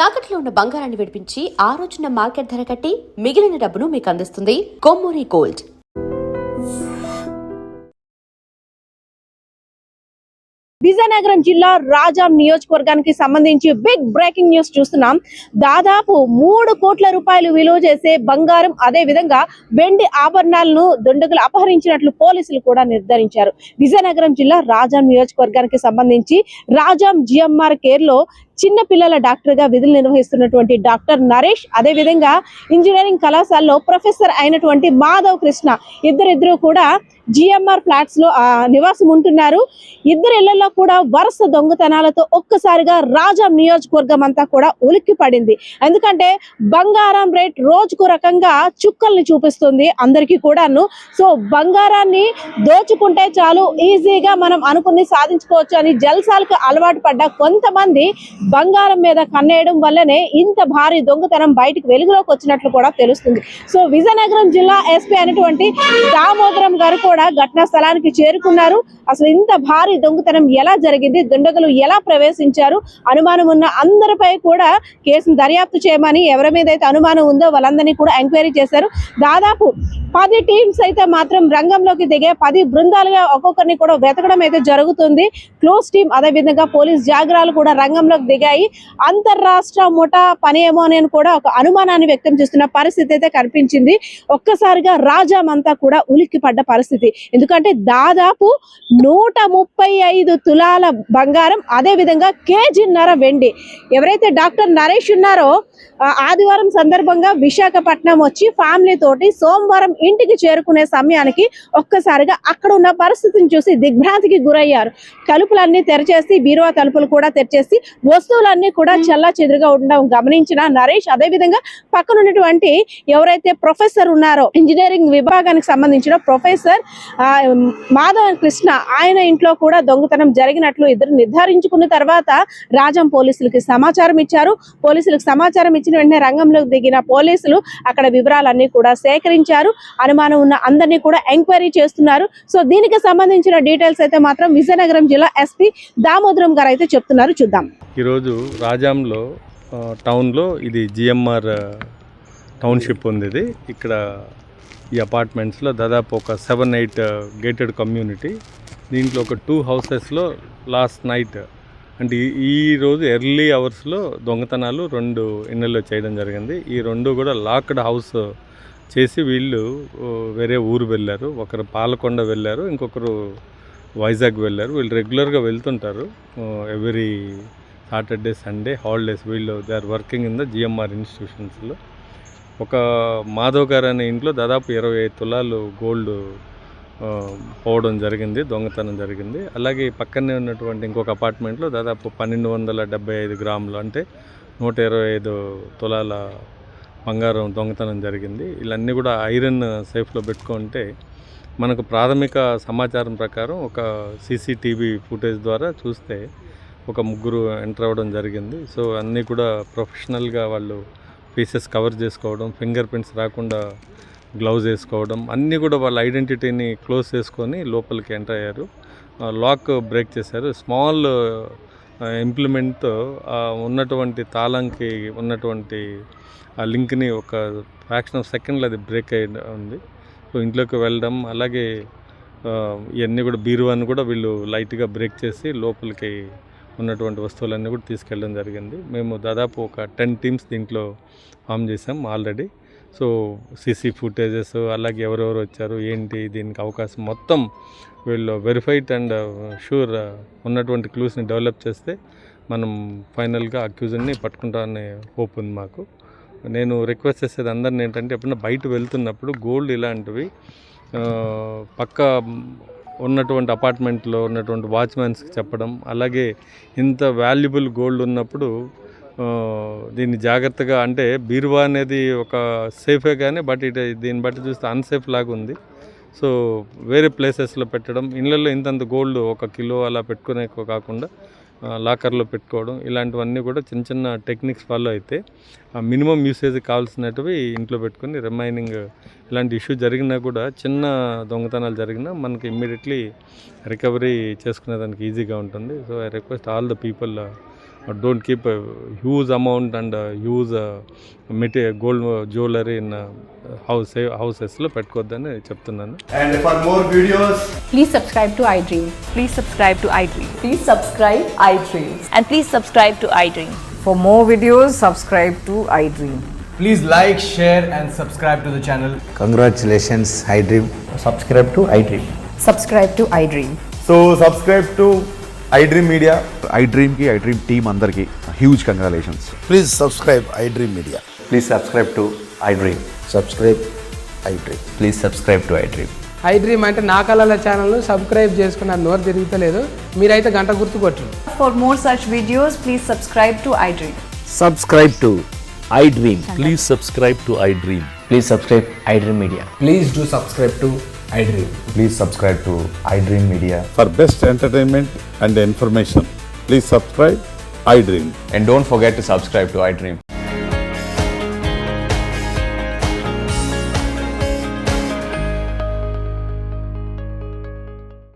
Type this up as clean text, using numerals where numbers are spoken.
తాకట్లో ఉన్న బంగారాన్ని విడిపించి ఆ రోజున మార్కెట్ ధర కట్టి మిగిలిన డబ్బును మీకు అందిస్తుంది కొమ్మూరి గోల్డ్. విజయనగరం జిల్లా రాజాం నియోజకవర్గానికి సంబంధించి బిగ్ బ్రేకింగ్ న్యూస్ చూస్తున్నాం. దాదాపు 3 కోట్ల రూపాయలు విలువ చేసే బంగారం, అదే విధంగా వెండి ఆభరణాలను దుండగులు అపహరించినట్లు పోలీసులు కూడా నిర్ధారించారు. విజయనగరం జిల్లా రాజాం నియోజకవర్గానికి సంబంధించి రాజాం జిఎంఆర్ కేర్ లో చిన్న పిల్లల డాక్టర్ గా విధులు నిర్వహిస్తున్నటువంటి డాక్టర్ నరేష్, అదే విధంగా ఇంజనీరింగ్ కళాశాలలో ప్రొఫెసర్ అయినటువంటి మాధవ్ కృష్ణ ఇద్దరు కూడా జిఎంఆర్ ఫ్లాట్స్ లో నివాసం ఉంటున్నారు. ఇద్దరు ఇళ్లలో కూడా వరుస దొంగతనాలతో ఒక్కసారిగా రాజాం నియోజకవర్గం అంతా కూడా ఉలిక్కి పడింది. ఎందుకంటే బంగారం రేట్ రోజుకు రకంగా చుక్కల్ని చూపిస్తుంది అందరికీ కూడాను. సో బంగారాన్ని దోచుకుంటే చాలు, ఈజీగా మనం అనుకుని సాధించుకోవచ్చు అని జల్సాలకు అలవాటు పడ్డ కొంతమంది బంగారం మీద కన్నేయడం వల్లనే ఇంత భారీ దొంగతనం బయటికి వెలుగులోకి వచ్చినట్లు కూడా తెలుస్తుంది. సో విజయనగరం జిల్లా ఎస్పీ అయినటువంటి దామోదరం గారు కూడా ఘటనా స్థలానికి చేరుకున్నారు. అసలు ఇంత భారీ దొంగతనం ఎలా జరిగింది, దుండగులు ఎలా ప్రవేశించారు, అనుమానం ఉన్న అందరిపై కూడా కేసును దర్యాప్తు చేయమని, ఎవరి మీద అయితే అనుమానం ఉందో వాళ్ళందరినీ కూడా ఎంక్వైరీ చేశారు. దాదాపు 10 టీమ్స్ అయితే మాత్రం రంగంలోకి దిగే 10 బృందాలుగా ఒక్కొక్కరిని కూడా వెతకడం అయితే జరుగుతుంది. క్లోజ్ టీం, అదేవిధంగా పోలీస్ జాగ్రాలు కూడా రంగంలోకి దిగాయి. అంతర్రాష్ట్ర ముఠా పని ఏమో అని కూడా ఒక అనుమానాన్ని వ్యక్తం చేస్తున్న పరిస్థితి అయితే కనిపించింది. ఒక్కసారిగా రాజాం అంతా కూడా ఉలిక్కి పడ్డ పరిస్థితి. ఎందుకంటే దాదాపు 135 తులాల బంగారం, అదే విధంగా కేజీన్నర వెండి. ఎవరైతే డాక్టర్ నరేష్ ఉన్నారో ఆదివారం సందర్భంగా విశాఖపట్నం వచ్చి ఫ్యామిలీ తోటి సోమవారం ఇంటికి చేరుకునే సమయానికి ఒక్కసారిగా అక్కడ ఉన్న పరిస్థితిని చూసి దిగ్భ్రాంతికి గురయ్యారు. తలుపులన్నీ తెరిచేసి, బీరువా తలుపులు కూడా తెరిచేసి వస్తువులన్నీ కూడా చల్లా చెదురుగా ఉండడం గమనించిన నరేష్, అదే విధంగా పక్కన ఉన్నటువంటి ఎవరైతే ప్రొఫెసర్ ఉన్నారో ఇంజనీరింగ్ విభాగానికి సంబంధించిన ప్రొఫెసర్ మాధవ్ కృష్ణ, ఆయన ఇంట్లో కూడా దొంగతనం జరిగినట్లు ఇద్దరు నిర్ధారించుకున్న తర్వాత రాజాం పోలీసులకి సమాచారం ఇచ్చారు. పోలీసులకు సమాచారం ఇచ్చిన వెంటనే రంగంలోకి దిగిన పోలీసులు అక్కడ వివరాలన్నీ కూడా సేకరించారు. అనుమానం ఉన్న అందరినీ కూడా ఎంక్వైరీ చేస్తున్నారు. సో దీనికి సంబంధించిన డీటెయిల్స్ అయితే మాత్రం విజయనగరం జిల్లా ఎస్పీ దామోదరం గారు అయితే చెప్తున్నారు. చూద్దాం. ఈరోజు రాజాంలో టౌన్లో ఇది జిఎంఆర్ టౌన్షిప్ ఉంది. ఇది ఇక్కడ ఈ అపార్ట్మెంట్స్లో దాదాపు ఒక 7-8 గేటెడ్ కమ్యూనిటీ. దీంట్లో ఒక 2 హౌసెస్లో లాస్ట్ నైట్ అంటే ఈరోజు ఎర్లీ అవర్స్లో దొంగతనాలు 2 ఇళ్ళల్లో చేయడం జరిగింది. ఈ 2 కూడా లాక్డ్ హౌస్ చేసి వీళ్ళు వేరే ఊరు వెళ్ళారు. ఒకరు పాలకొండ వెళ్ళారు, ఇంకొకరు వైజాగ్ వెళ్ళారు. వీళ్ళు రెగ్యులర్గా వెళ్తుంటారు. ఎవ్రీ సాటర్డే సండే హాలిడేస్ వీళ్ళు they are working in the GMR ఇన్స్టిట్యూషన్స్లో. ఒక మాధవ్ గారు అనే ఇంట్లో దాదాపు 25 తులాలు గోల్డ్ పోవడం జరిగింది, దొంగతనం జరిగింది. అలాగే పక్కనే ఉన్నటువంటి ఇంకొక అపార్ట్మెంట్లో దాదాపు 1275 గ్రాములు అంటే 125 తులాల బంగారం దొంగతనం జరిగింది. ఇవన్నీ కూడా ఐరన్ సేఫ్లో పెట్టుకుంటే మనకు ప్రాథమిక సమాచారం ప్రకారం ఒక సీసీటీవీ ఫుటేజ్ ద్వారా చూస్తే ఒక 3 ఎంటర్ అవ్వడం జరిగింది. సో అన్నీ కూడా ప్రొఫెషనల్గా వాళ్ళు పీసెస్ కవర్ చేసుకోవడం, ఫింగర్ ప్రింట్స్ రాకుండా గ్లౌజ్ వేసుకోవడం, అన్నీ కూడా వాళ్ళ ఐడెంటిటీని క్లోజ్ చేసుకొని లోపలికి ఎంటర్ అయ్యారు. లాక్ బ్రేక్ చేశారు. స్మాల్ ఇంప్లిమెంట్తో ఉన్నటువంటి తాళంకి ఉన్నటువంటి ఆ లింక్ని ఒక ఫ్రాక్షన్ ఆఫ్ సెకండ్లో అది బ్రేక్ అయ్యి ఉంది. సో ఇంట్లోకి వెళ్ళడం, అలాగే ఇవన్నీ కూడా బీరువాన్ని కూడా వీళ్ళు లైట్గా బ్రేక్ చేసి లోపలికి ఉన్నటువంటి వస్తువులన్నీ కూడా తీసుకెళ్ళడం జరిగింది. మేము దాదాపు ఒక 10 టీమ్స్ దీంట్లో ఫామ్ చేసాం ఆల్రెడీ. సో సీసీ ఫుటేజెస్, అలాగే ఎవరెవరు వచ్చారు, ఏంటి, దీనికి అవకాశం మొత్తం వీళ్ళు వెరిఫైడ్ అండ్ షూర్ ఉన్నటువంటి క్లూస్ని డెవలప్ చేస్తే మనం ఫైనల్గా అక్యూజ్ని పట్టుకుంటామని హోప్ ఉంది మాకు. నేను రిక్వెస్ట్ చేసేది అందరిని ఏంటంటే, ఎప్పుడైనా బయట వెళ్తున్నప్పుడు గోల్డ్ ఇలాంటివి పక్క ఉన్నటువంటి అపార్ట్మెంట్లో ఉన్నటువంటి వాచ్మెన్స్కి చెప్పడం, అలాగే ఇంత వాల్యుబుల్ గోల్డ్ ఉన్నప్పుడు దీన్ని జాగ్రత్తగా, అంటే బీరువా అనేది ఒక సేఫే కానీ బట్ దీన్ని బట్టి చూస్తే అన్సేఫ్ లాగా ఉంది. సో వేరే ప్లేసెస్లో పెట్టడం, ఇళ్ళల్లో ఇంతంత గోల్డ్ 1 కిలో అలా పెట్టుకునే కాకుండా లాకర్లో పెట్టుకోవడం, ఇలాంటివన్నీ కూడా చిన్న చిన్న టెక్నిక్స్ ఫాలో అయితే మినిమం యూసేజ్ కావాల్సినవి ఇంట్లో పెట్టుకొని రిమైనింగ్ ఇలాంటి ఇష్యూ జరిగినా కూడా, చిన్న దొంగతనాలు జరిగినా మనకి ఇమ్మీడియట్లీ రికవరీ చేసుకునేదానికి ఈజీగా ఉంటుంది. So I request all the people don't keep a huge amount and use material gold jewelry in houses లో పెట్టుకోవద్దని చెప్తున్నాను. And for more videos, Please subscribe to iDream. Please subscribe to iDream. Please subscribe iDream. And please subscribe to iDream. For more videos, subscribe to iDream. please like, share and subscribe to the channel. Congratulations, iDream. Subscribe to iDream. Subscribe to iDream. So subscribe to iDream Media. iDream ki iDream team andarki huge congratulations. Please subscribe iDream Media. Please subscribe to iDream. Subscribe iDream. Please subscribe to iDream. iDream అంటే నా కళల ఛానల్ను subscribe చేసుకున్న నోరు తిరుగుతలేదు మీరైతే గంట గుర్తు కొట్టండి. For more such videos, please subscribe to iDream. Subscribe to iDream. Please subscribe to iDream. Please subscribe iDream Media. Please do subscribe to iDream. Please subscribe to iDream Media. For best entertainment and information, please subscribe iDream. And don't forget to subscribe to iDream.